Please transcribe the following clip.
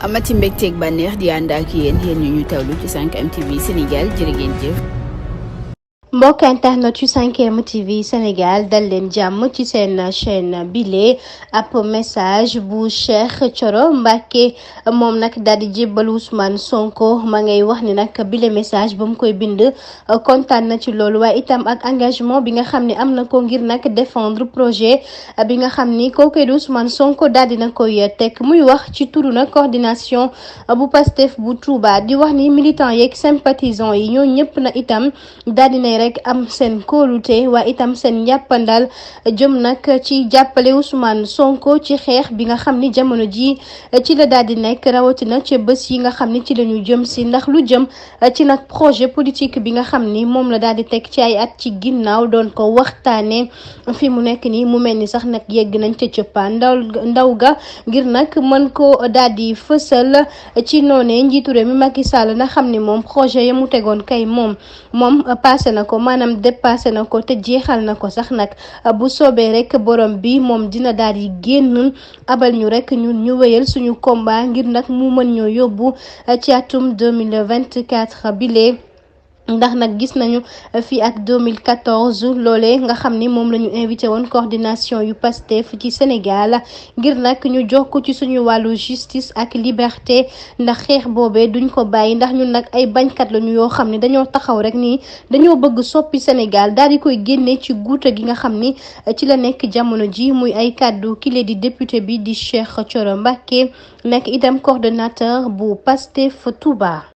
amati mbégteeg bànneex di ànd ak yéen ñu tawlu ci 5M TV Sénégal jërë ngeen jëf. mbokk internet yu 5M TV Sénégal dal leen jàmm ci seen chaîne bile ab message bu Cheikh Thioro Mbacké moom nag daal di jébbal Ousmane Sonko ma ngay wax ni nag bile message ba mu koy bind kontaan na ci loolu waaye itam ak engagement bi nga xam ne am na ko ngir nag défendre projet bi nga xam ni kooku di Ousmane Sonko daal di na koy teg muy wax ci turu nag coordination bu Pastef bu Touba di wax ni militant yeeg sympathisant yi ñoo ñëpp na itam daal di nay rek am seen kóolute waa itam seen njàppandal jëm nag ci jàppale Ousmane Sonko ci xeex bi nga xam ni jamono ji ci la daal di nekk rawatina ci bés yi nga xam ni ci la ñu jëm si ndax lu jëm ci nag projet politique bi nga xam ni moom la daal di teg ci ay at ci ginnaaw doon ko waxtaanee fi mu nekk nii mu mel ni sax nag yegg nañ ca cëppaa ndaw ga ngir nag mën ko daal di fësal ci noonee njiitu réew mi Macky Sall na xam ni moom projet ya mu tegoon kay moom passé na ko maanaam dépassé na ko te jeexal na ko sax nag bu soobee rek borom bi moom dina daal di génn abal ñu rek ñun ñu wéyal suñu combat ngir nag mu mën ñoo yóbbu ci atum 2024 bile. ndax nag gis nañu fii ak 2014 loolee nga xam ni moom la ñu invité woon coordination yu Pastef ci Sénégal ngir nag ñu jokk ci suñu wàllu justice ak liberté ndax xeex boobee duñ ko bàyyi ndax ñun nag ay bañkat lañu yoo xam ne dañoo taxaw rek nii dañoo bëgg soppi Sénégal daal di koy génne ci guuta gi nga xam ni ci la nekk jamono ji muy ay kàddu kile di député bi di Cheikh Thioro Mbacké nekk itam coordonnateur bu Pastef Touba.